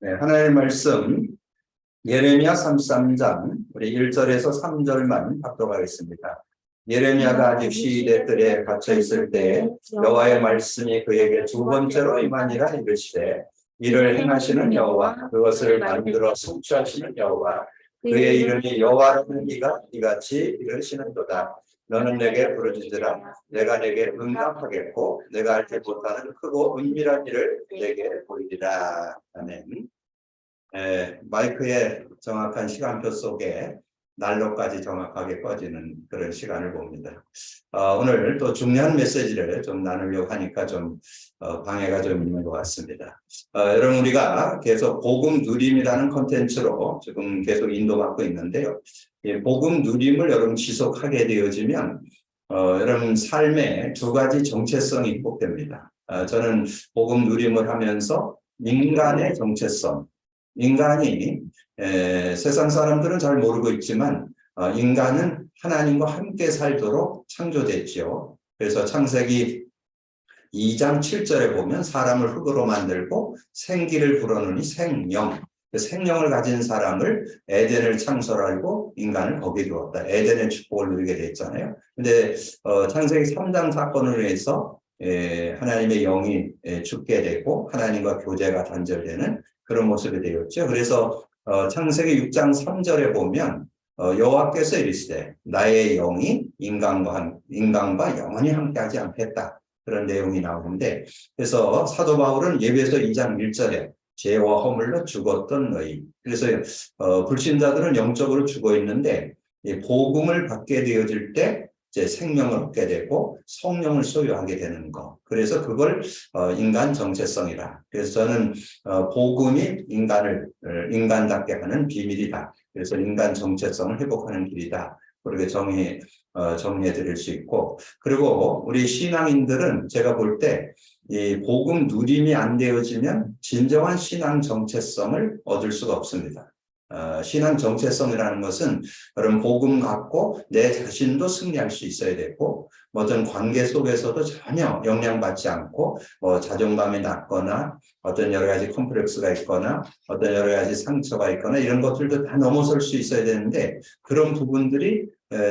네, 하나님의 말씀 예레미야 33장 우리 1절에서 3절만 합독하겠습니다. 예레미야가 아직 시대 뜰에 갇혀 있을 때 여호와의 말씀이 그에게 두 번째로 임하니라 이르시되 이를 행하시는 여호와 그것을 만들어 성취하시는 여호와 그의 이름이 여호와라는 이가 이같이 이르시는도다. 너는 내게 부르짖으라. 내가 내게 응답하겠고 내가 알지 못하는 크고 은밀한 일을 내게 보이리라. 아멘. 마이크의 정확한 시간표 속에 난로까지 정확하게 꺼지는 그런 시간을 봅니다. 오늘 또 중요한 메시지를 좀 나누려고 하니까 좀 방해가 좀 있는 것 같습니다. 여러분, 우리가 계속 복음 누림이라는 콘텐츠로 지금 계속 인도받고 있는데요. 이 복음 누림을 여러분 지속하게 되어지면 여러분 삶에 두 가지 정체성이 회복됩니다. 저는 복음 누림을 하면서 인간의 정체성, 인간이 세상 사람들은 잘 모르고 있지만 인간은 하나님과 함께 살도록 창조됐죠. 그래서 창세기 2장 7절에 보면 사람을 흙으로 만들고 생기를 불어넣으니 생명, 생명을 가진 사람을 에덴을 창설하고 인간을 거기에 두었다. 에덴의 축복을 누리게 됐잖아요. 근데 창세기 3장 사건을 위해서 하나님의 영이 죽게 되고 하나님과 교제가 단절되는 그런 모습이 되었죠. 그래서 창세기 6장 3절에 보면 여호와께서 이르시되 나의 영이 인간과 영원히 함께하지 않겠다. 그런 내용이 나오는데, 그래서 사도 바울은 예배서 2장 1절에 죄와 허물로 죽었던 너희, 그래서 불신자들은 영적으로 죽어 있는데 이 복음을 받게 되어질 때 이제 생명을 얻게 되고 성령을 소유하게 되는 것. 그래서 그걸 인간 정체성이라. 그래서 저는 복음이 인간을 인간답게 하는 비밀이다. 그래서 인간 정체성을 회복하는 길이다. 그렇게 정리해 드릴 수 있고, 그리고 우리 신앙인들은 제가 볼 때 이 복음 누림이 안 되어지면 진정한 신앙 정체성을 얻을 수가 없습니다. 신앙 정체성이라는 것은 여러분 복음 갖고 내 자신도 승리할 수 있어야 되고, 어떤 관계 속에서도 전혀 영향받지 않고 자존감이 낮거나 어떤 여러 가지 컴플렉스가 있거나 어떤 여러 가지 상처가 있거나 이런 것들도 다 넘어설 수 있어야 되는데, 그런 부분들이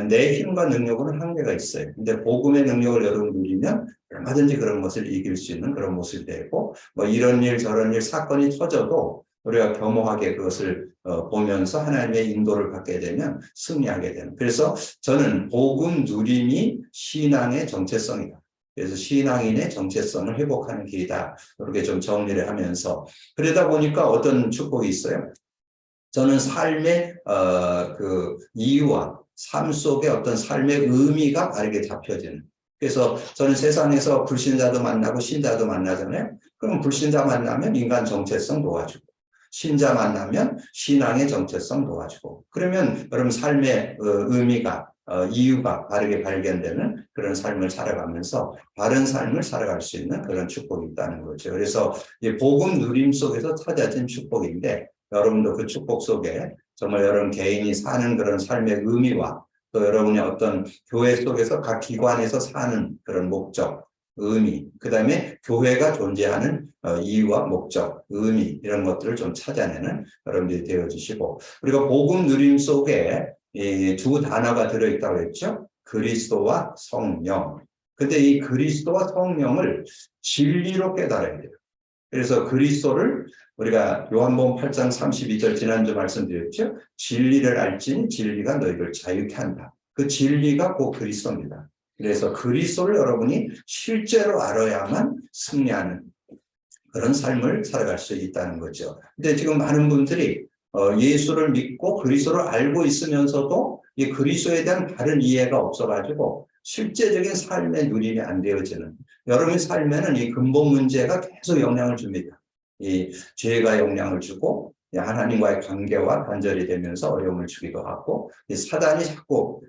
내 힘과 능력으로는 한계가 있어요. 근데 복음의 능력을 여러분 누리면 얼마든지 그런 것을 이길 수 있는 그런 모습이 되고, 이런 일 저런 일 사건이 터져도 우리가 겸허하게 그것을 보면서 하나님의 인도를 받게 되면 승리하게 되는. 그래서 저는 복음 누림이 신앙의 정체성이다. 그래서 신앙인의 정체성을 회복하는 길이다. 이렇게 좀 정리를 하면서, 그러다 보니까 어떤 축복이 있어요. 저는 삶의 그 이유와 삶 속에 어떤 삶의 의미가 바르게 잡혀지는. 그래서 저는 세상에서 불신자도 만나고 신자도 만나잖아요. 그럼 불신자 만나면 인간 정체성 놓아주고, 신자 만나면 신앙의 정체성 놓아주고, 그러면 여러분 삶의 의미가 이유가 바르게 발견되는 그런 삶을 살아가면서 바른 삶을 살아갈 수 있는 그런 축복이 있다는 거죠. 그래서 이 복음 누림 속에서 찾아진 축복인데, 여러분도 그 축복 속에 정말 여러분 개인이 사는 그런 삶의 의미와 또 여러분의 어떤 교회 속에서 각 기관에서 사는 그런 목적, 의미, 그 다음에 교회가 존재하는 이유와 목적, 의미, 이런 것들을 좀 찾아내는 여러분들이 되어주시고, 그리고 복음 누림 속에 이 두 단어가 들어있다고 했죠. 그리스도와 성령. 근데 이 그리스도와 성령을 진리로 깨달아야 돼요. 그래서 그리스도를 우리가 요한복음 8장 32절 지난주 말씀드렸죠. 진리를 알지니 진리가 너희를 자유케 한다. 그 진리가 곧 그리스도입니다. 그래서 그리스도를 여러분이 실제로 알아야만 승리하는 그런 삶을 살아갈 수 있다는 거죠. 근데 지금 많은 분들이 예수를 믿고 그리스도를 알고 있으면서도 이 그리스도에 대한 바른 이해가 없어가지고 실제적인 삶의 누림이 안 되어지는, 여러분의 삶에는 이 근본 문제가 계속 영향을 줍니다. 이 죄가 영향을 주고 하나님과의 관계와 단절이 되면서 어려움을 주기도 하고, 이 사단이 자꾸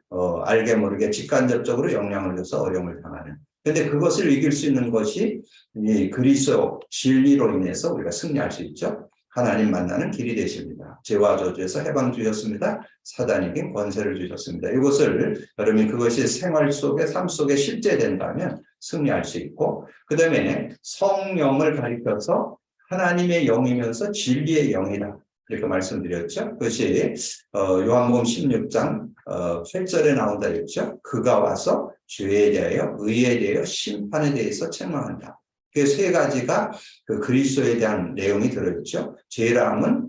알게 모르게 직간접적으로 영향을 줘서 어려움을 당하는. 그런데 그것을 이길 수 있는 것이 이 그리스도 진리로 인해서 우리가 승리할 수 있죠. 하나님 만나는 길이 되십니다. 죄와 저주에서 해방 주셨습니다. 사단에게 권세를 주셨습니다. 이것을 여러분이 그것이 생활 속에 삶 속에 실제된다면 승리할 수 있고, 그 다음에 성령을 가리켜서 하나님의 영이면서 진리의 영이다. 이렇게 말씀드렸죠. 그것이 요한복음 16장 8절에 나온다 했죠. 그가 와서 죄에 대하여, 의에 대하여, 심판에 대해서 책망한다. 그 세 가지가 그 그리스도에 대한 내용이 들어있죠. 죄라함은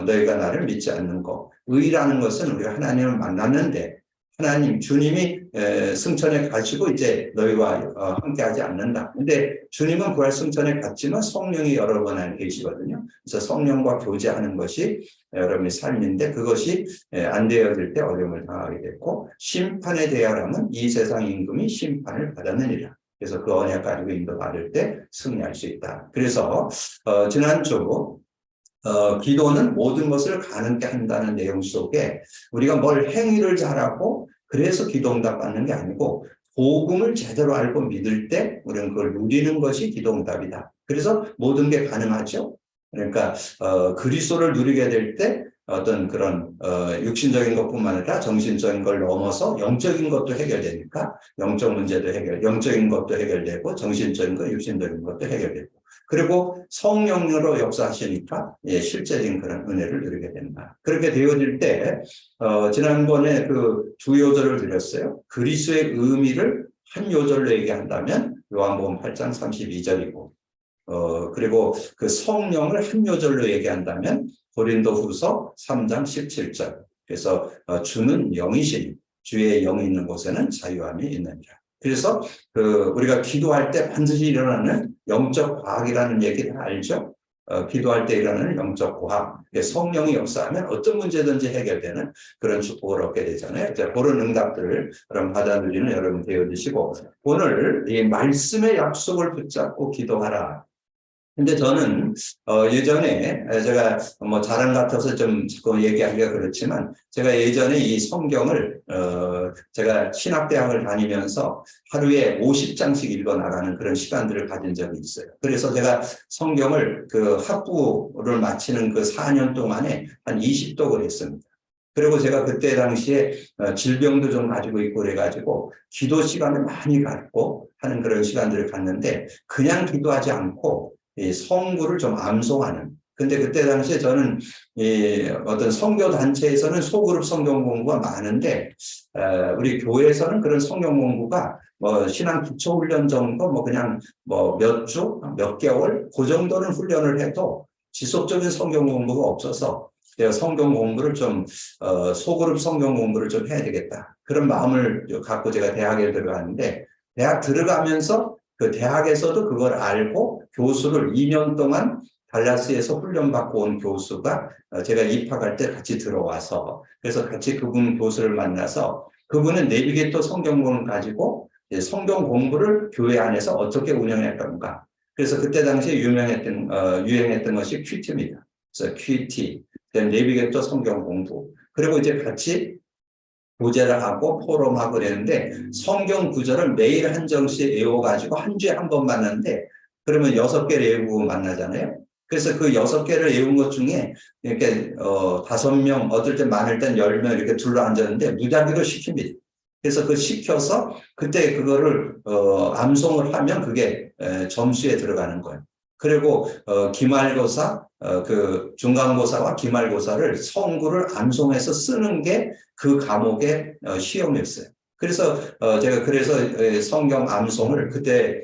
너희가 나를 믿지 않는 것. 의라는 것은 우리가 하나님을 만났는데 하나님 주님이 승천에 가시고 이제 너희와 함께하지 않는다. 근데 주님은 부활 승천에 갔지만 성령이 여러 번 안에 계시거든요. 그래서 성령과 교제하는 것이 여러분의 삶인데 그것이 안 되어질 때 어려움을 당하게 됐고, 심판에 대하여는 이 세상 임금이 심판을 받았느니라. 그래서 그 언약 가지고 인도받을 때 승리할 수 있다. 그래서 지난주 기도는 모든 것을 가능케 한다는 내용 속에 우리가 뭘 행위를 잘하고 그래서 기도 응답 받는 게 아니고 복음을 제대로 알고 믿을 때 우리는 그걸 누리는 것이 기도 응답이다. 그래서 모든 게 가능하죠. 그러니까 그리스도를 누리게 될 때 어떤 그런 육신적인 것뿐만 아니라 정신적인 걸 넘어서 영적인 것도 해결되니까 영적 문제도 영적인 것도 해결되고 정신적인 것, 육신적인 것도 해결되고, 그리고 성령으로 역사하시니까 실제적인 그런 은혜를 누리게 된다. 그렇게 되어질 때 지난번에 그 두 요절을 드렸어요. 그리스도의 의미를 한 요절로 얘기한다면 요한복음 8장 32절이고 그리고 그 성령을 한 요절로 얘기한다면 고린도후서 3장 17절. 그래서 주는 영이시니 주의 영이 있는 곳에는 자유함이 있느니라. 그래서 우리가 기도할 때 반드시 일어나는 영적 과학이라는 얘기 다 알죠? 기도할 때 일어나는 영적 과학. 성령이 역사하면 어떤 문제든지 해결되는 그런 축복을 얻게 되잖아요. 그런 응답들을 여러분 받아들이는 여러분 되어주시고, 오늘 이 말씀의 약속을 붙잡고 기도하라. 근데 저는 예전에 제가 뭐 자랑 같아서 좀 자꾸 얘기하기가 그렇지만 제가 예전에 이 성경을 제가 신학대학을 다니면서 하루에 50장씩 읽어 나가는 그런 시간들을 가진 적이 있어요. 그래서 제가 성경을 그 학부를 마치는 그 4년 동안에 한 20독을 했습니다. 그리고 제가 그때 당시에 질병도 좀 가지고 있고 그래가지고 기도 시간을 많이 갖고 하는 그런 시간들을 갖는데, 그냥 기도하지 않고 이 성구를 좀 암송하는. 근데 그때 당시에 저는 이 어떤 선교 단체에서는 소그룹 성경 공부가 많은데 우리 교회에서는 그런 성경 공부가 뭐 신앙 기초 훈련 정도 뭐 그냥 뭐 몇 주, 몇 개월 그 정도는 훈련을 해도 지속적인 성경 공부가 없어서 내가 성경 공부를 좀 소그룹 성경 공부를 좀 해야 되겠다. 그런 마음을 갖고 제가 대학에 들어갔는데, 대학 들어가면서 그 대학에서도 그걸 알고 교수를 2년 동안 달라스에서 훈련받고 온 교수가 제가 입학할 때 같이 들어와서, 그래서 같이 그분 교수를 만나서 그분은 내비게이터 성경본을 가지고 성경 공부를 교회 안에서 어떻게 운영할 건가. 그래서 그때 당시에 유행했던 것이 큐티입니다. 그래서 큐티, 내비게이터 성경 공부, 그리고 이제 같이 교제를 하고 포럼하고 그랬는데 성경 구절을 매일 한 정씩 외워가지고 한 주에 한 번 만났는데, 그러면 6개를 외우고 만나잖아요. 그래서 그 6개를 외운 것 중에 이렇게 5명, 어떨 때 많을 땐 10명 이렇게 둘러앉았는데 무작위로 시킵니다. 그래서 그 시켜서 그때 그거를 암송을 하면 그게 점수에 들어가는 거예요. 그리고 기말고사, 그 중간고사와 기말고사를 성구를 암송해서 쓰는 게 그 과목의 시험이었어요. 그래서 제가 성경 암송을 그때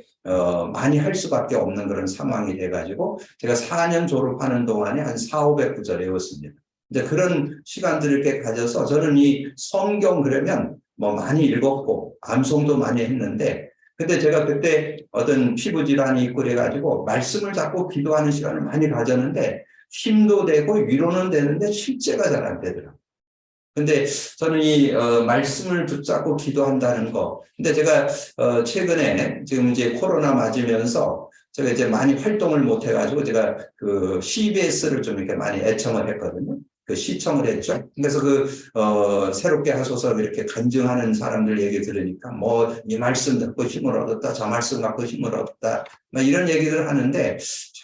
많이 할 수밖에 없는 그런 상황이 돼가지고 제가 4년 졸업하는 동안에 한 400~500구절 외웠습니다. 이제 그런 시간들을 이렇게 가져서 저는 이 성경 그러면 뭐 많이 읽었고 암송도 많이 했는데, 근데 제가 그때 어떤 피부 질환이 있고 그래가지고 말씀을 잡고 기도하는 시간을 많이 가졌는데 힘도 되고 위로는 되는데 실제가 잘 안 되더라고요. 근데 저는 이 말씀을 붙잡고 기도한다는 거. 근데 제가 최근에 지금 이제 코로나 맞으면서 제가 이제 많이 활동을 못 해가지고 제가 그 CBS를 좀 이렇게 많이 애청을 했거든요. 그 시청을 했죠. 그래서 새롭게 하소서 이렇게 간증하는 사람들 얘기 들으니까 뭐 이 말씀 듣고 힘을 얻었다, 저 말씀 갖고 힘을 얻었다, 뭐 이런 얘기를 하는데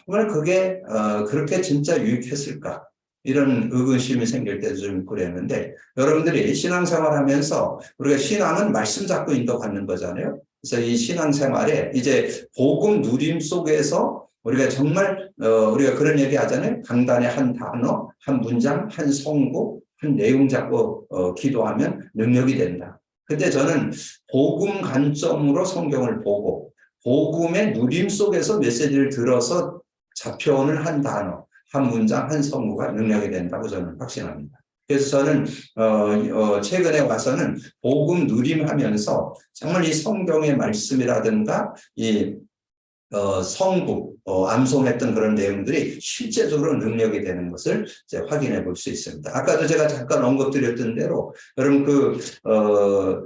정말 그게 그렇게 진짜 유익했을까? 이런 의구심이 생길 때도 좀 그랬는데, 여러분들이 신앙생활 하면서 우리가 신앙은 말씀 잡고 인도받는 거잖아요. 그래서 이 신앙생활에 이제 복음 누림 속에서 우리가 정말 우리가 그런 얘기 하잖아요. 강단에 한 단어, 한 문장, 한 성구, 한 내용 잡고 기도하면 능력이 된다. 근데 저는 복음 관점으로 성경을 보고 복음의 누림 속에서 메시지를 들어서 잡혀오는 한 단어, 한 문장, 한 성구가 능력이 된다고 저는 확신합니다. 그래서 저는 최근에 와서는 복음 누림하면서 정말 이 성경의 말씀이라든가 이 성부, 암송했던 그런 내용들이 실제적으로 능력이 되는 것을 이제 확인해 볼 수 있습니다. 아까도 제가 잠깐 언급드렸던 대로, 여러분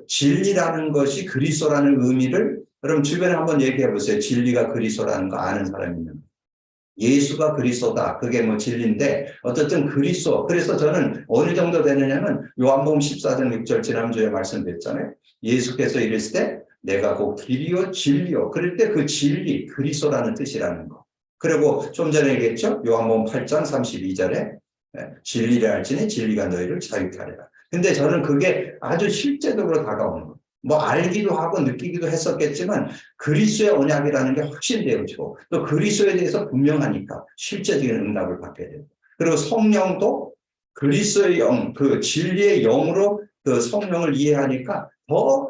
진리라는 것이 그리스도라는 의미를 여러분 주변에 한번 얘기해 보세요. 진리가 그리스도라는 거 아는 사람이면. 예수가 그리스도다. 그게 뭐 진리인데 어쨌든 그리스도. 그래서 저는 어느 정도 되느냐면 요한복음 14장 6절 지난주에 말씀드렸잖아요. 예수께서 이랬을 때 내가 곧 길이요 진리요. 그럴 때 그 진리 그리스도라는 뜻이라는 거. 그리고 좀 전에 얘기했죠. 요한복음 8장 32절에 진리를 알지니 진리가 너희를 자유케 하리라. 근데 저는 그게 아주 실제적으로 다가오는 거예요. 뭐 알기도 하고 느끼기도 했었겠지만 그리스도의 언약이라는 게 확신되어지고 또 그리스도에 대해서 분명하니까 실제적인 응답을 받게 돼요. 그리고 성령도 그리스도의 영, 그 진리의 영으로 그 성령을 이해하니까 더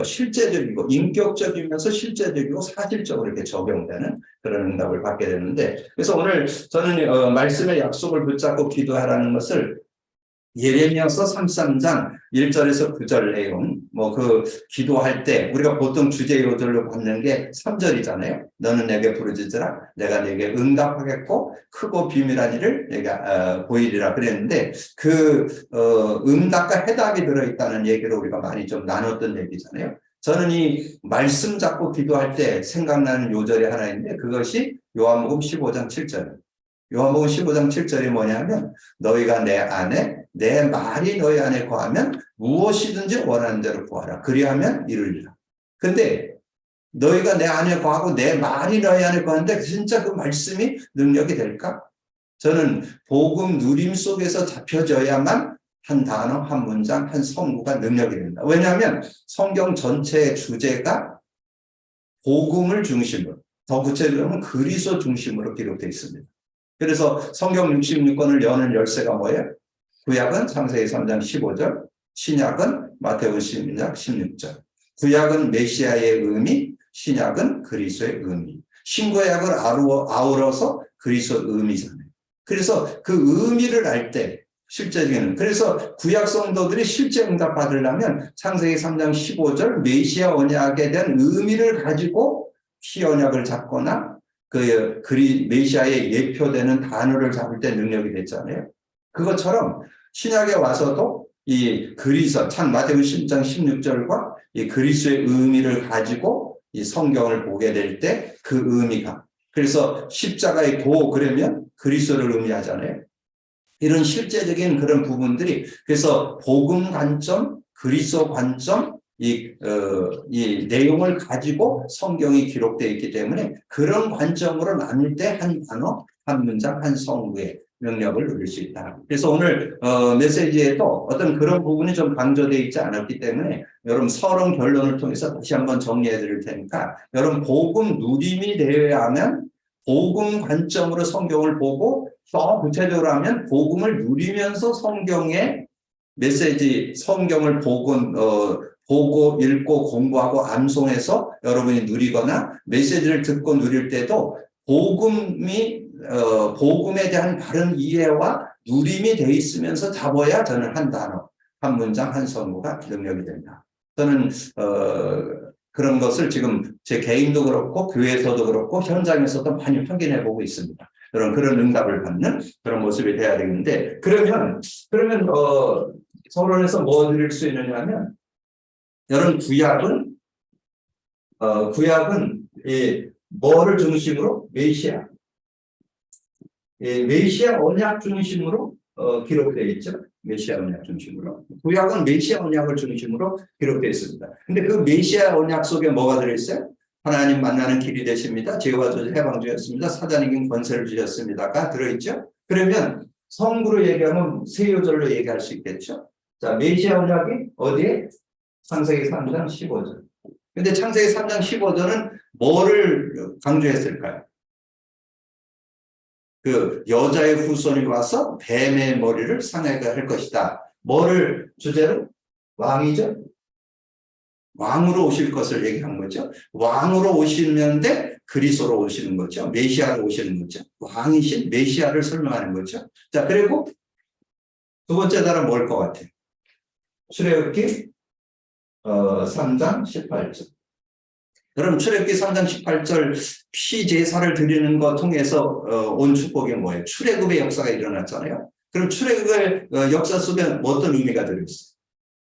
실제적이고 인격적이면서 실제적이고 사실적으로 이렇게 적용되는 그런 응답을 받게 되는데, 그래서 오늘 저는 말씀의 약속을 붙잡고 기도하라는 것을 예레미야서 33장 1절에서 9절 내용, 기도할 때 우리가 보통 주제 요절로 받는 게 3절이잖아요. 너는 내게 부르짖으라 내가 내게 응답하겠고 크고 비밀한 일을 내가 보이리라 그랬는데, 응답과 해답이 들어있다는 얘기를 우리가 많이 좀 나눴던 얘기잖아요. 저는 이 말씀 잡고 기도할 때 생각나는 요절이 하나 있는데 그것이 요한복음 15장 7절. 요한복음 15장 7절이 뭐냐면 너희가 내 안에 내 말이 너희 안에 거하면 무엇이든지 원하는 대로 구하라. 그리하면 이루리라. 근데 너희가 내 안에 거하고 내 말이 너희 안에 거하는데 진짜 그 말씀이 능력이 될까? 저는 복음 누림 속에서 잡혀져야만 한 단어, 한 문장, 한 성구가 능력이 된다. 왜냐하면 성경 전체의 주제가 복음을 중심으로, 더 구체적으로 하면 그리스도 중심으로 기록되어 있습니다. 그래서 성경 66권을 여는 열쇠가 뭐예요? 구약은 창세기 3장 15절, 신약은 마태복음 16장 16절. 구약은 메시아의 의미, 신약은 그리스도의 의미. 신구약을 아우러서 그리스도의 의미잖아요. 그래서 그 의미를 알 때 실제적인, 그래서 구약 성도들이 실제 응답 받으려면 창세기 3장 15절 메시아 언약에 대한 의미를 가지고 피 언약을 잡거나 메시아의 예표되는 단어를 잡을 때 능력이 됐잖아요. 그것처럼 신약에 와서도 이 마태복음 10장 16절과 이 그리스도의 의미를 가지고 이 성경을 보게 될 때 그 의미가, 그래서 십자가의 도 그러면 그리스도를 의미하잖아요. 이런 실제적인 그런 부분들이, 그래서 복음 관점, 그리스도 관점, 이 내용을 가지고 성경이 기록되어 있기 때문에 그런 관점으로 나눌 때 한 단어, 한 문장, 한 성구의 능력을 누릴 수 있다. 그래서 오늘 메시지에도 어떤 그런 부분이 좀 강조되어 있지 않았기 때문에 여러분 서론 결론을 통해서 다시 한번 정리해 드릴 테니까, 여러분 복음 누림이 되어야 하면 복음 관점으로 성경을 보고 더 구체적으로 하면 복음을 누리면서 성경의 메시지, 성경을 보고 읽고 공부하고 암송해서 여러분이 누리거나 메시지를 듣고 누릴 때도 복음에 대한 바른 이해와 누림이 돼 있으면서 잡아야 저는 한 단어, 한 문장, 한 성구가 능력이 된다. 저는 그런 것을 지금 제 개인도 그렇고 교회에서도 그렇고 현장에서도 많이 확인해 보고 있습니다. 그런 응답을 받는 그런 모습이 돼야 되는데, 그러면 서론에서 뭐 드릴 수 있느냐 하면, 여러분 구약은 뭐를 중심으로? 메시아 언약 중심으로 기록되어 있죠. 메시아 언약 중심으로. 구약은 메시아 언약을 중심으로 기록되어 있습니다. 근데 그 메시아 언약 속에 뭐가 들어있어요? 하나님 만나는 길이 되십니다. 죄와 저주 해방주였습니다. 사단 이긴 권세를 주셨습니다가 들어있죠. 그러면 성구로 얘기하면 세 요절로 얘기할 수 있겠죠. 자, 메시아 언약이 어디에? 창세기 3장 15절. 근데 창세기 3장 15절은 뭐를 강조했을까요? 그 여자의 후손이 와서 뱀의 머리를 상하게 할 것이다. 뭐를 주제로? 왕이죠. 왕으로 오실 것을 얘기한 거죠. 왕으로 오시는데 그리스도로 오시는 거죠. 메시아로 오시는 거죠. 왕이신 메시아를 설명하는 거죠. 자, 그리고 두 번째 단은 뭘 것 같아요? 출애굽기 3장 18절. 그럼 출애굽기 3장 18절 피제사를 드리는 것 통해서 온 축복이 뭐예요? 출애굽의 역사가 일어났잖아요. 그럼 출애굽의 역사 속에 어떤 의미가 들어있어요?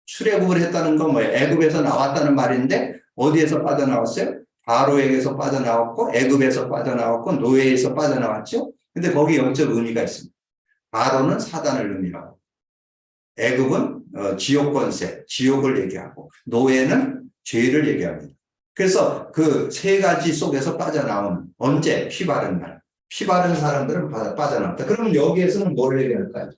출애굽을 했다는 건 뭐예요? 애굽에서 나왔다는 말인데 어디에서 빠져나왔어요? 바로에게서 빠져나왔고 애굽에서 빠져나왔고 노예에서 빠져나왔죠. 근데 거기 영적 의미가 있습니다. 바로는 사단을 의미하고 애굽은 지옥 권세, 지옥을 얘기하고 노예는 죄를 얘기합니다. 그래서 그 세 가지 속에서 빠져나온 언제? 피 바른 날. 피 바른 사람들은 빠져나왔다. 그러면 여기에서는 뭘 얘기할까요?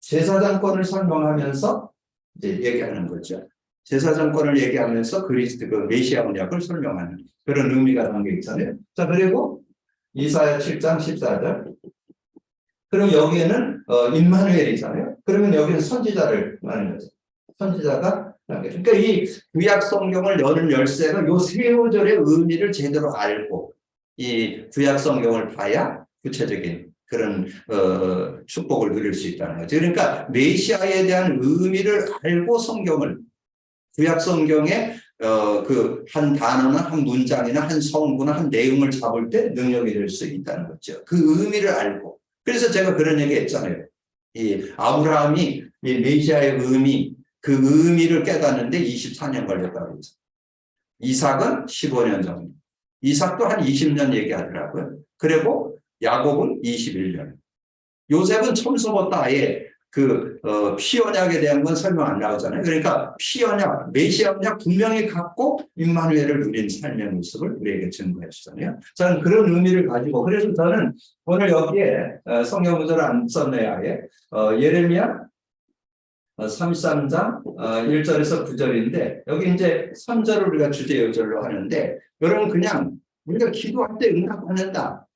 제사장권을 설명하면서 이제 얘기하는 거죠. 제사장권을 얘기하면서 그리스도 그 메시아 언약을 설명하는 그런 의미가 담겨 있잖아요. 자, 그리고 이사야 7장 14절. 그럼 여기에는 임마누엘이잖아요. 그러면 여기는 선지자를 말하는 거죠. 선지자가 그러니까 이 구약 성경을 여는 열쇠가 요 세 구절의 의미를 제대로 알고 이 구약 성경을 봐야 구체적인 그런 축복을 누릴 수 있다는 거죠. 그러니까 메시아에 대한 의미를 알고 성경을 구약 성경에 그 한 단어나 한 문장이나 한 성구나 한 내용을 잡을 때 능력이 될 수 있다는 거죠. 그 의미를 알고. 그래서 제가 그런 얘기 했잖아요. 이 아브라함이 이 메시아의 의미, 그 의미를 깨닫는데 24년 걸렸다고 했죠. 이삭은 15년 정도. 이삭도 한 20년 얘기하더라고요. 그리고 야곱은 21년. 요셉은 처음부터 아예 그 피언약에 대한 건 설명 안 나오잖아요. 그러니까 피언약, 메시아 언약 분명히 갖고 임마누엘을 누린 삶의 모습을 우리에게 증거해 주잖아요. 저는 그런 의미를 가지고 그래서 저는 오늘 여기에 성경 구절을 안 썼네요. 아예 예레미야 33장 1절에서 9절인데 여기 이제 3절을 우리가 주제 요절로 하는데 여러분 그냥 우리가 기도할 때 응답받는다.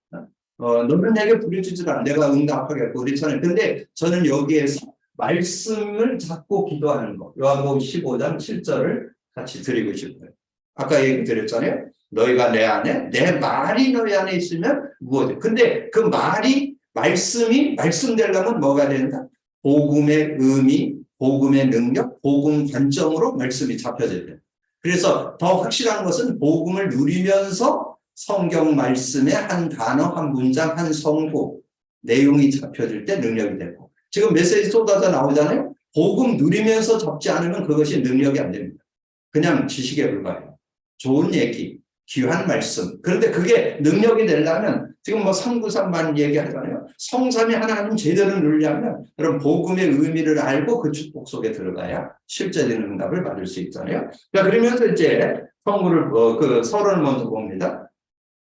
너는 내게 부르짖으라 않아. 내가 응답하겠고 그렇잖아요. 근데 저는 여기에서 말씀을 잡고 기도하는 거. 요한복음 15장 7절을 같이 드리고 싶어요. 아까 얘기 드렸잖아요. 너희가 내 안에, 내 말이 너희 안에 있으면 무엇이. 근데 그 말이, 말씀이 말씀되려면 뭐가 된다? 복음의 의미, 복음의 능력, 복음 관점으로 말씀이 잡혀져야 돼요. 그래서 더 확실한 것은 복음을 누리면서 성경 말씀의 한 단어, 한 문장, 한 성구, 내용이 잡혀질 때 능력이 되고. 지금 메시지 쏟아져 나오잖아요. 복음 누리면서 잡지 않으면 그것이 능력이 안 됩니다. 그냥 지식에 불과해요. 좋은 얘기, 귀한 말씀. 그런데 그게 능력이 되려면 지금 뭐 393만 얘기하잖아요. 성삼위 하나님 제대로 누리려면 그런 복음의 의미를 알고 그 축복 속에 들어가야 실제적인 응답을 받을 수 있잖아요. 자, 그러면서 이제 성구를 그 서론을 먼저 봅니다.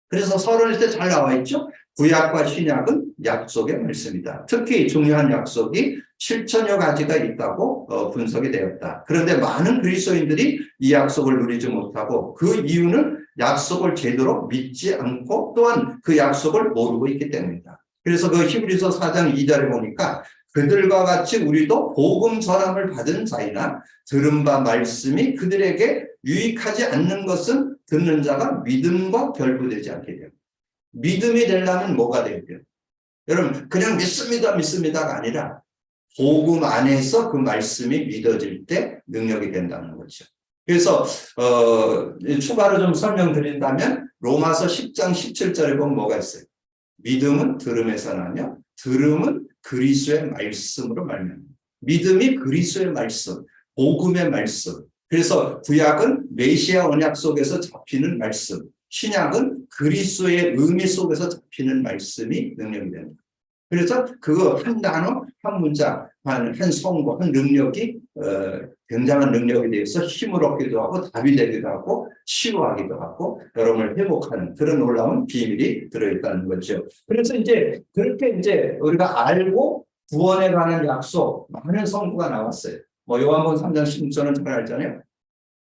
그래서 서론일 때 잘 나와 있죠. 구약과 신약은 약속의 말씀이다. 특히 중요한 약속이 7천여 가지가 있다고 분석이 되었다. 그런데 많은 그리스도인들이 이 약속을 누리지 못하고 그 이유는 약속을 제대로 믿지 않고 또한 그 약속을 모르고 있기 때문이다. 그래서 그 히브리서 4장 2절에 보니까 그들과 같이 우리도 복음 전함을 받은 자이나 들은 바 말씀이 그들에게 유익하지 않는 것은 듣는 자가 믿음과 결부되지 않게 돼요. 믿음이 되려면 뭐가 돼야 돼요? 여러분 그냥 믿습니다가 아니라 복음 안에서 그 말씀이 믿어질 때 능력이 된다는 거죠. 그래서 추가로 좀 설명드린다면 로마서 10장 17절에 보면 뭐가 있어요? 믿음은 들음에서 나며 들음은 그리스도의 말씀으로 말미암아. 믿음이 그리스도의 말씀, 복음의 말씀. 그래서 구약은 메시아 언약 속에서 잡히는 말씀, 신약은 그리스도의 의미 속에서 잡히는 말씀이 능력이 됩니다. 그래서 그거 한 단어, 한 문장, 한 성구, 한 능력이 굉장한 능력에 대해서 힘을 얻기도 하고 답이 되기도 하고 치유하기도 하고 여러분을 회복하는 그런 놀라운 비밀이 들어있다는 거죠. 그래서 이제 그렇게 이제 우리가 알고 구원에 관한 약속 많은 성구가 나왔어요. 뭐 요한복음 3장 16절은 잘 알잖아요.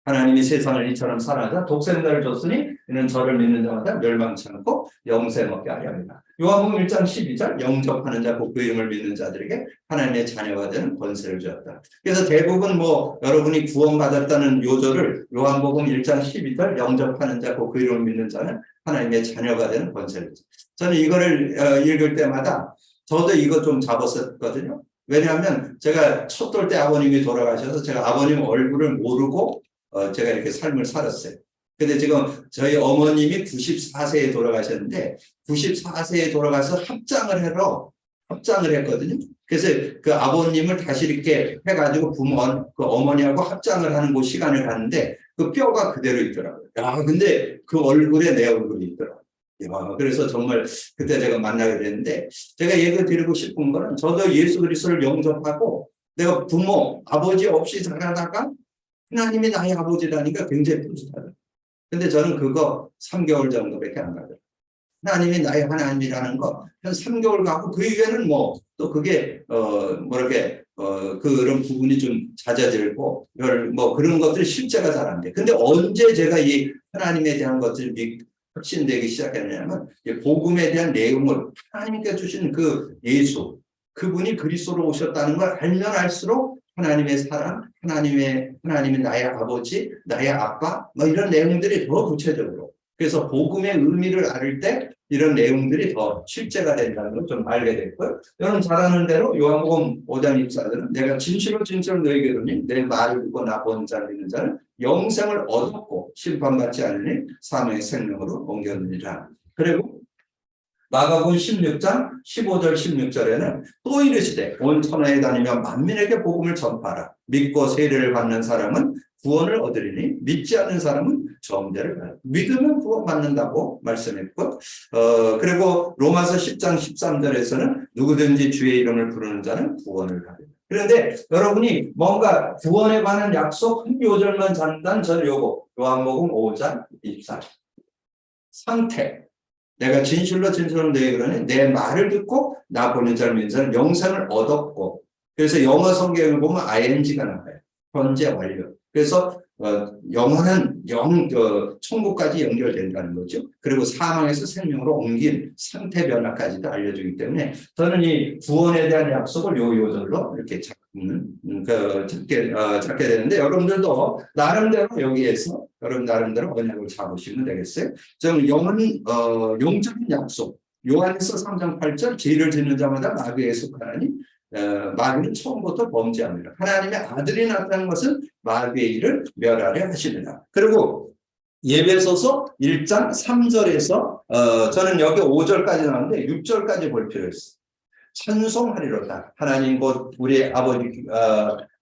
하나님이 세상을 이처럼 사랑하사 독생자를 줬으니 이는 저를 믿는 자마다 멸망치 않고 영생 얻게 하려 합니다. 요한복음 1장 12절 영접하는 자 곧 그 이름을 믿는 자들에게 하나님의 자녀가 되는 권세를 주었다. 그래서 대부분 뭐 여러분이 구원받았다는 요절을 요한복음 1장 12절 영접하는 자 곧 그 이름을 믿는 자는 하나님의 자녀가 되는 권세를 줬다. 저는 이거를 읽을 때마다 저도 이거 좀 잡았었거든요. 왜냐하면 제가 첫 돌 때 아버님이 돌아가셔서 제가 아버님 얼굴을 모르고 제가 이렇게 삶을 살았어요. 근데 지금 저희 어머님이 94세에 돌아가셨는데 94세에 돌아가서 합장을 했거든요. 그래서 그 아버님을 다시 이렇게 해가지고 그 어머니하고 합장을 하는 그 시간을 갔는데 그 뼈가 그대로 있더라고요. 야, 근데 그 얼굴에 내 얼굴이 있더라고요. 야, 그래서 정말 그때 제가 만나게 됐는데 제가 얘기 드리고 싶은 거는 저도 예수 그리스도를 영접하고 내가 부모, 아버지 없이 자라다가 하나님이 나의 아버지라니까 굉장히 뿌듯하다. 근데 저는 그거 3개월 정도밖에 안 가더라고요. 하나님이 나의 하나님이라는 거 한 3개월 가고 그 이후에는 뭐 또 그게 그런 부분이 좀 잦아들고 뭐 그런 것들이 실제가 잘 안 돼. 근데 언제 제가 이 하나님에 대한 것들이 확신되기 시작했냐면 복음에 대한 내용을 하나님께 주신 그 예수 그분이 그리스도로 오셨다는 걸 알면 알수록 하나님의 사랑, 하나님이 나의 아버지, 나의 아빠, 뭐 이런 내용들이 더 구체적으로. 그래서 복음의 의미를 알을 때 이런 내용들이 더 실제가 된다는 걸 좀 알게 됐고요. 여러분 잘 아는 대로 요한복음 5장 24절은 내가 진실로 너에게 이르노니 내 말을 듣고 나 보는 자를 믿는 자는 영생을 얻었고 심판받지 않으니 사망의 생명으로 옮겼느니라. 그리고 마가복음 16장 15절 16절에는 또 이르시되 온 천하에 다니며 만민에게 복음을 전파하라. 믿고 세례를 받는 사람은 구원을 얻으리니 믿지 않는 사람은 정죄를 받는다. 믿으면 구원받는다고 말씀했고 그리고 로마서 10장 13절에서는 누구든지 주의 이름을 부르는 자는 구원을 받는다. 그런데 여러분이 뭔가 구원에 관한 약속 한 요절만 잔단 전 요거 요한복음 5장 24 상태 내가 진실로 너에게 그러니 내 말을 듣고 나 보는 자를 믿는 자는 영생을 얻었고 그래서 영어 성경을 보면 ing가 나와요. 현재 완료. 그래서 영원한 천국까지 연결된다는 거죠. 그리고 사망에서 생명으로 옮긴 상태 변화까지도 알려주기 때문에 저는 이 구원에 대한 약속을 요절로 이렇게 잡게 되는데 여러분들도 나름대로 여기에서 여러분 나름대로 언약을 잡으시면 되겠어요. 좀 영적인 약속. 요한에서 3장 8절 죄를 짓는 자마다 마귀에 속하나니 마귀는 처음부터 범죄합니다. 하나님의 아들이 나타난 것은 마귀의 일을 멸하려 하십니다. 그리고 예배소서 1장 3절에서 저는 여기 5절까지 나왔는데 6절까지 볼 필요 있어요. 찬송하리로다. 하나님 곧 우리 아버지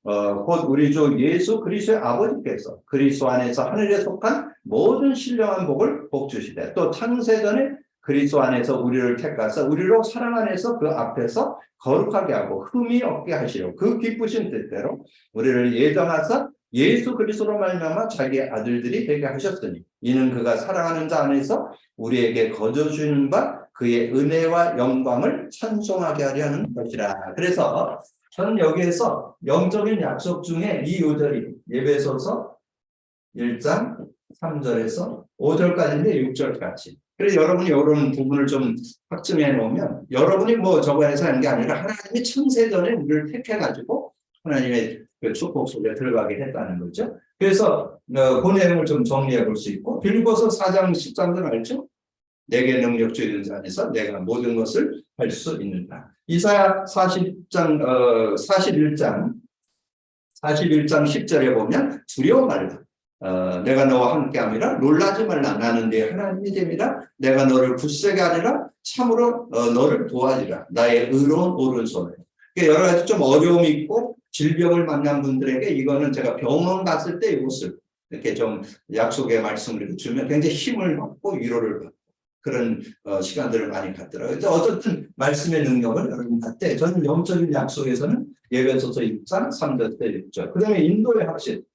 곧 우리 주 예수 그리스도의 아버지께서 그리스도 안에서 하늘에 속한 모든 신령한 복을 복 주시되 또 창세전에 그리스도 안에서 우리를 택하사 우리로 사랑 안에서 그 앞에서 거룩하게 하고 흠이 없게 하시려 그 기쁘신 뜻대로 우리를 예정하사 예수 그리스도로 말미암아 자기의 아들들이 되게 하셨으니 이는 그가 사랑하는 자 안에서 우리에게 거저 주는 바 그의 은혜와 영광을 찬송하게 하려 하는 것이라. 그래서 저는 여기에서 영적인 약속 중에 이 요절이 예배소서 1장 3절에서 5절까지인데 6절까지. 그래서 여러분이 이런 부분을 좀 확증해 놓으면 여러분이 뭐 저거 해서 하는 게 아니라 하나님이 창세전에 우리를 택해가지고 하나님의 그 축복 속에 들어가게 했다는 거죠. 그래서 그 내용을 좀 정리해 볼 수 있고 빌립보서 4장 13절 알죠? 내게 능력 주는 자 안에서 내가 모든 것을 할 수 있는다. 이사야 41장 10절에 보면 두려워 말라. 내가 너와 함께함이라 놀라지 말라. 나는 네 하나님이 됨이라. 내가 너를 굳세게 하리라. 참으로 너를 도와주리라. 나의 의로운 오른손에. 여러 가지 좀 어려움이 있고 질병을 만난 분들에게 이거는 제가 병원 갔을 때 이것을 이렇게 좀 약속의 말씀을 주면 굉장히 힘을 받고 위로를 받고 그런 시간들을 많이 갖더라고요. 어쨌든 말씀의 능력을 여러분 갖되 저는 영적인 약속에서는 예배소서 6장 3절부터 6절. 그 다음에 인도의 확신.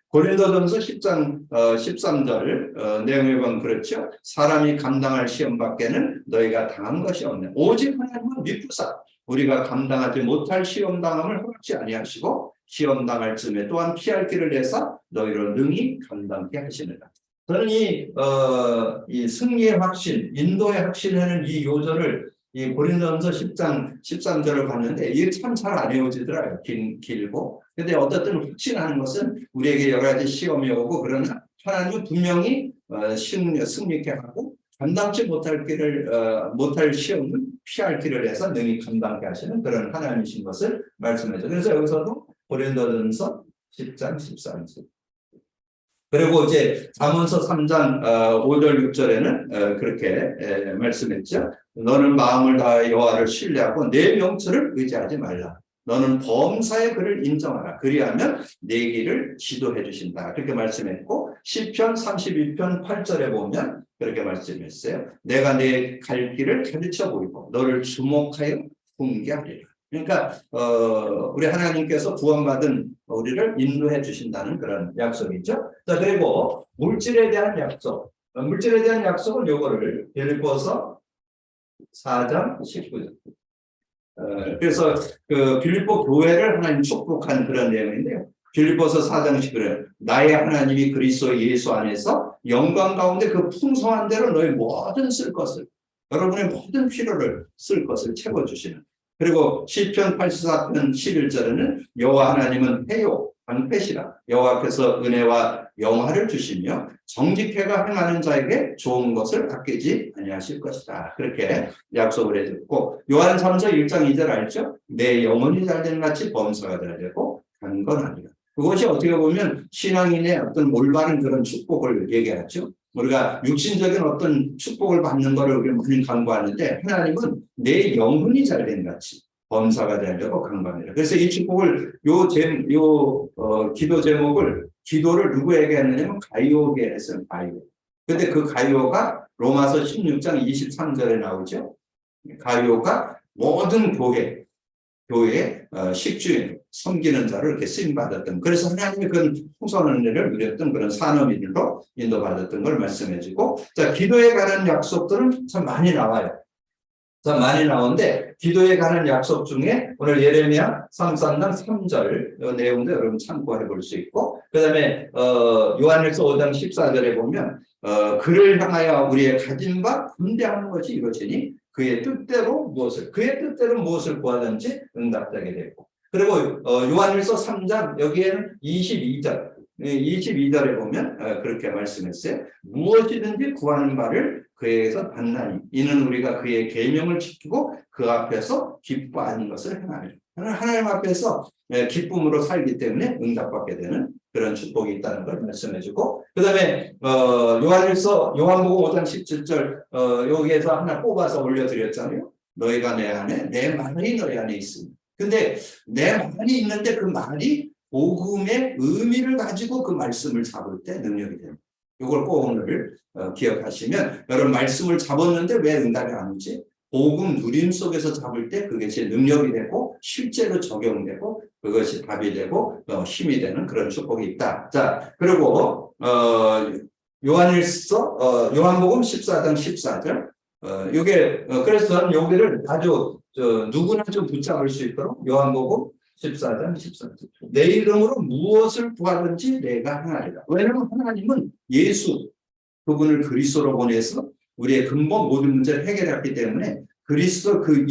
고린도전서 10장 13절 내용에 보면 그렇죠. 사람이 감당할 시험 밖에는 너희가 당한 것이 없네. 오직 하나님은 미쁘사 우리가 감당하지 못할 시험 당함을 허락지 아니하시고 시험 당할 즈음에 또한 피할 길을 내사 너희를 능히 감당케 하시느라. 저는 이 승리의 확신, 인도의 확신하는 이 요절을 이 고린도전서 10장 13절을 봤는데 이게 참 잘 안 외워지더라고요. 길고. 근데 어떻든 확신하는 것은 우리에게 여러 가지 시험이 오고 그러나 하나님은 분명히 승리케 하고 감당치 못할 시험은 피할 길을 해서 능히 감당케 하시는 그런 하나님이신 것을 말씀하죠. 그래서 여기서도 고린도전서 10장 13절. 그리고 이제 잠언서 3장 5절 6절에는 그렇게 말씀했죠. 너는 마음을 다하여 여호와를 신뢰하고 내 명철을 의지하지 말라. 너는 범사의 그를 인정하라. 그리하면 내 길을 지도해 주신다. 그렇게 말씀했고 시편 31편 8절에 보면 그렇게 말씀했어요. 내가 내 갈 길을 가르쳐 보이고 너를 주목하여 훈계하리라. 그러니까 우리 하나님께서 구원받은 우리를 인도해 주신다는 그런 약속이죠. 자, 그리고 물질에 대한 약속. 물질에 대한 약속은 요거를 빌립보서 4장 19절. 그래서 그 빌립보 교회를 하나님 축복한 그런 내용인데요. 빌립보서 4장 19절. 나의 하나님이 그리스도 예수 안에서 영광 가운데 그 풍성한 대로 너희 모든 쓸 것을, 여러분의 모든 필요를 쓸 것을 채워주시는. 그리고 시편 84편 11절에는 여호와 하나님은 해요 방패시라. 여호와께서 은혜와 영화를 주시며 정직해가 행하는 자에게 좋은 것을 아끼지 아니하실 것이다. 그렇게 약속을 해줬고 요한삼서 1장 2절 알죠? 내 영혼이 잘된 같이 범사가 되어야 되고 강건하리라. 그것이 어떻게 보면 신앙인의 어떤 올바른 그런 축복을 얘기하죠. 우리가 육신적인 어떤 축복을 받는 것을 우리가 많이 강구하는데 하나님은 내 영혼이 잘된 같이 범사가 되려고 강구합니다. 그래서 이 축복을 기도 제목을 기도를 누구에게 했느냐면 가이오에게 했어요. 가이오. 근데 그 가이오가 로마서 16장 23절에 나오죠. 가이오가 모든 교회의 식주인, 섬기는 자를 이렇게 쓰임받았던, 그래서 하나님의 그런 풍성한 은혜를 누렸던 그런 산업인으로 인도받았던 걸 말씀해주고, 자, 기도에 관한 약속들은 참 많이 나와요. 참 많이 나오는데, 기도에 관한 약속 중에 오늘 예레미야 33장 3절 내용도 여러분 참고해 볼 수 있고, 그 다음에, 요한일서 5장 14절에 보면, 그를 향하여 우리의 가진 바 군대하는 것이 이것이니, 그의 뜻대로 무엇을 구하든지 응답되게 되고. 그리고 요한일서 3장 여기에는 22절에 보면 그렇게 말씀했어요. 무엇이든지 구하는 바를 그에게서 받나니 이는 우리가 그의 계명을 지키고 그 앞에서 기뻐하는 것을 행하리라. 하나님 앞에서 기쁨으로 살기 때문에 응답받게 되는 그런 축복이 있다는 걸 말씀해주고, 그 다음에 요한복음 5장 17절 여기에서 하나 뽑아서 올려드렸잖아요. 너희가 내 안에, 내 말이 너희 안에 있습니다. 근데 내 말이 있는데 그 말이 복음의 의미를 가지고 그 말씀을 잡을 때 능력이 됩니다. 이걸 꼭 오늘 기억하시면, 여러분 말씀을 잡았는데 왜 응답이 안 오지? 복음 누림 속에서 잡을 때 그것이 능력이 되고 실제로 적용되고 그것이 답이 되고 힘이 되는 그런 축복이 있다. 자, 그리고 요한복음 14장 14절. 그래서 저는 여기를 아주 누구나 좀 붙잡을 수 있도록 요한복음 14장 14절. 내 이름으로 무엇을 구하든지 내가 행하리라. 왜냐하면 하나님은 예수 그분을 그리스도로 보내서 우리의 근본 모든 문제를 해결했기 때문에 그리스도 그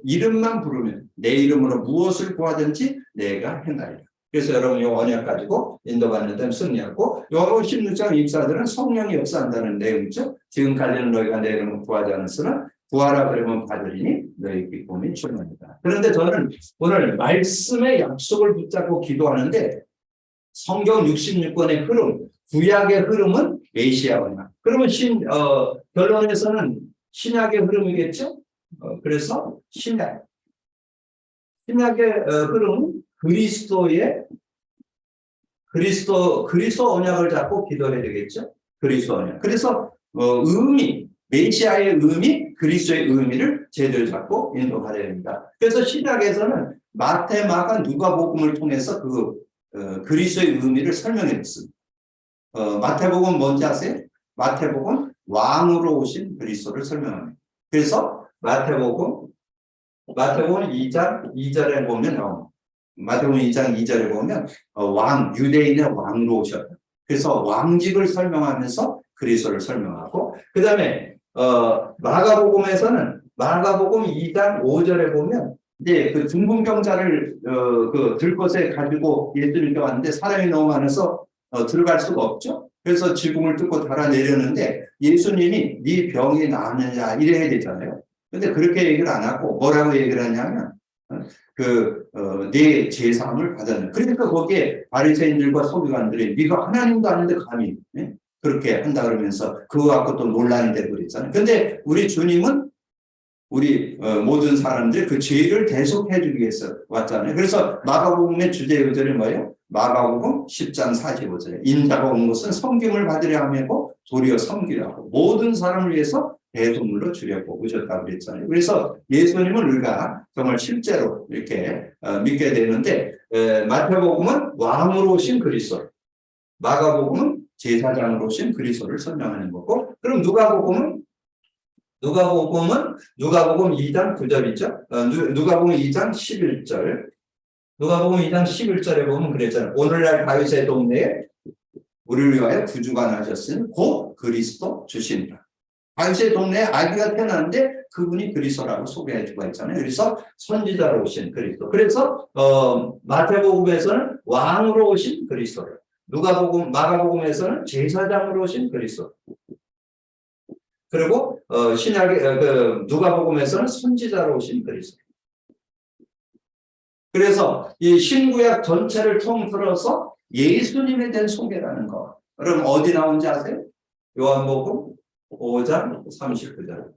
이름만 부르면 내 이름으로 무엇을 구하든지 내가 행하리라. 그래서 여러분 이 언약 가지고 인도받는 데는 승리하고, 요한복음 16장 24절은 성령이 역사한다는 내용이죠. 지금까지는 너희가 내 이름을 구하지 않았으나 구하라 그러면 받으리니 너희 기쁨이 충만이다. 그런데 저는 오늘 말씀의 약속을 붙잡고 기도하는데 성경 66권의 흐름, 구약의 흐름은 메시아 언약. 그러면 결론에서는 신약의 흐름이겠죠? 그래서 신약의 흐름은 그리스도 언약을 잡고 기도해야 되겠죠? 그리스도 언약. 그래서 메시아의 의미, 그리스도의 의미를 제대로 잡고 인도하려야 됩니다. 그래서 신약에서는 마태, 마가, 누가복음을 통해서 그리스도의 의미를 설명해 줬습니다. 마태복음 뭔지 아세요? 마태복음 왕으로 오신 그리스도를 설명합니다. 그래서 마태복음 2장 2절에 보면 마태복음 2장 2절에 보면 유대인의 왕으로 오셨다. 그래서 왕직을 설명하면서 그리스도를 설명하고 그 다음에 마가복음에서는 마가복음 2장 5절에 보면 이제 그 중풍병자를 그 들것에 가지고 예수님께 왔는데 사람이 너무 많아서 들어갈 수가 없죠. 그래서 지붕을 뚫고 달아내렸는데 예수님이 네 병이 나았느냐 이래야 되잖아요. 근데 그렇게 얘기를 안 하고 뭐라고 얘기를 하냐면 네 제사함을 받았네. 그러니까 거기에 바리새인들과 서기관들이 네가 하나님도 아닌데 감히 그렇게 한다 그러면서 그거 갖고 또 논란이 되고 그랬잖아요. 근데 우리 주님은 우리 모든 사람들 그 죄를 대속해 주기 위해서 왔잖아요. 그래서 마가복음의 주제 의절이 뭐예요? 마가복음 10장 45절에 인자가 온 것은 섬김을 받으려 함이고 도리어 섬기려 하고 모든 사람을 위해서 대속물로 주려고 오셨다고 그랬잖아요. 그래서 예수님을 우리가 정말 실제로 이렇게 믿게 되는데 마태복음은 왕으로 오신 그리스도, 마가복음은 제사장으로 오신 그리스도를 설명하는 거고, 그럼 누가복음은 누가복음 2장 9절이죠. 누가복음 2장 11절. 누가복음 2장 11절에 보면 그랬잖아요. 오늘날 다윗의 동네에 우리를 위하여 구주가 나셨으니 곧 그리스도 주시니라. 다윗의 동네에 아기가 태어났는데 그분이 그리스도라고 소개해 주고 있잖아요. 그래서 선지자로 오신 그리스도. 그래서 마태복음에서는 왕으로 오신 그리스도를, 마가복음에서는 제사장으로 오신 그리스도. 그리고 누가복음에서는 선지자로 오신 그리스도. 그래서 이 신구약 전체를 통틀어서 예수님에 대한 소개라는 거. 그럼 어디 나온지 아세요? 요한복음 5장 39절.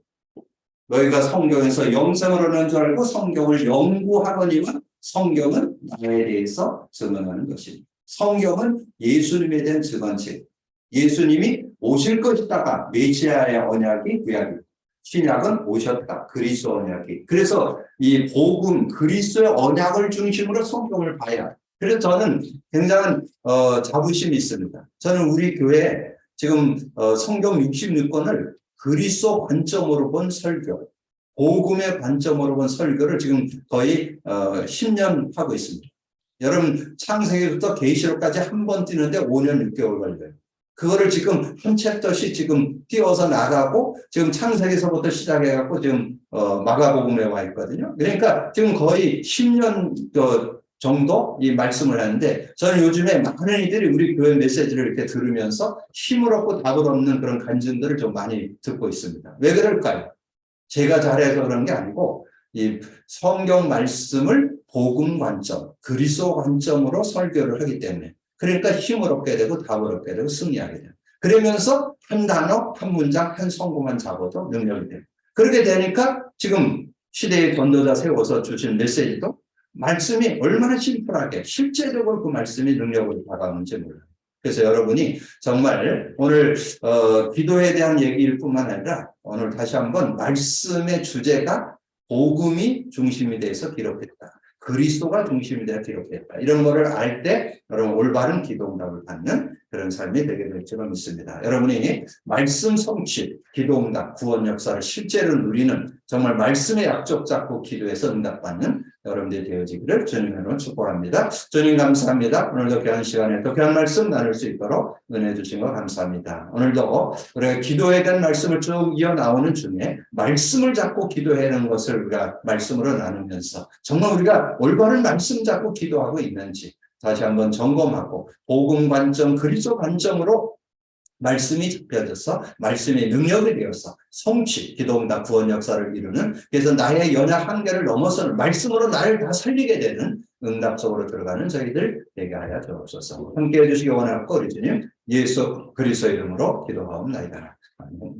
너희가 성경에서 영생을 얻는 줄 알고 성경을 연구하거니와 성경은 나에 대해서 증언하는 것입니다. 성경은 예수님에 대한 증언책. 예수님이 오실 것이다가 메시아의 언약이 구약이고 신약은 오셨다 그리스도 언약이. 그래서 이 복음 그리스도의 언약을 중심으로 성경을 봐야. 그래서 저는 굉장한 자부심이 있습니다. 저는 우리 교회 지금 성경 66권을 그리스도 관점으로 본 설교, 복음의 관점으로 본 설교를 지금 거의 10년 하고 있습니다. 여러분 창세기부터 계시록까지 한 번 뛰는데 5년 6개월 걸려요. 그거를 지금 한 챕터씩 지금 띄워서 나가고 지금 창세기서부터 시작해갖고 지금 마가복음에 와 있거든요. 그러니까 지금 거의 10년 정도 이 말씀을 하는데 저는 요즘에 많은 이들이 우리 교회 메시지를 이렇게 들으면서 힘을 얻고 답을 얻는 그런 간증들을 좀 많이 듣고 있습니다. 왜 그럴까요? 제가 잘해서 그런 게 아니고 이 성경 말씀을 복음 관점, 그리스도 관점으로 설교를 하기 때문에 그러니까 힘을 얻게 되고 답을 얻게 되고 승리하게 돼요. 그러면서 한 단어, 한 문장, 한 성공만 잡아도 능력이 돼요. 그렇게 되니까 지금 시대의 전도자 세워서 주신 메시지도 말씀이 얼마나 심플하게 실제적으로 그 말씀이 능력으로 다가오는지 몰라요. 그래서 여러분이 정말 오늘 기도에 대한 얘기일 뿐만 아니라 오늘 다시 한번 말씀의 주제가 복음이 중심이 돼서 기록됐다. 그리스도가 중심이 되어 기록됐다. 이런 거를 알 때 여러분 올바른 기도응답을 받는 그런 삶이 되게 될 줄 믿습니다. 여러분이 말씀 성취, 기도응답, 구원 역사를 실제로 누리는 정말 말씀의 약속 잡고 기도해서 응답받는 여러분들이 되어지기를 주님으로 축복합니다. 주님 감사합니다. 오늘도 귀한 시간에 또 귀한 말씀 나눌 수 있도록 은혜 주신 것 감사합니다. 오늘도 우리가 기도에 대한 말씀을 쭉 이어 나오는 중에 말씀을 잡고 기도해야 하는 것을 우리가 말씀으로 나누면서 정말 우리가 올바른 말씀 잡고 기도하고 있는지 다시 한번 점검하고 복음 관점, 그리스도 관점으로 말씀이 잡혀져서 말씀의 능력이 되어서 성취, 기도응답, 구원 역사를 이루는 그래서 나의 연약 한계를 넘어서는 말씀으로 나를 다 살리게 되는 응답 속으로 들어가는 저희들 되게 하여 주옵소서. 함께해 주시기 원하고 우리 주님 예수 그리스도 이름으로 기도하옵나이다. 아멘.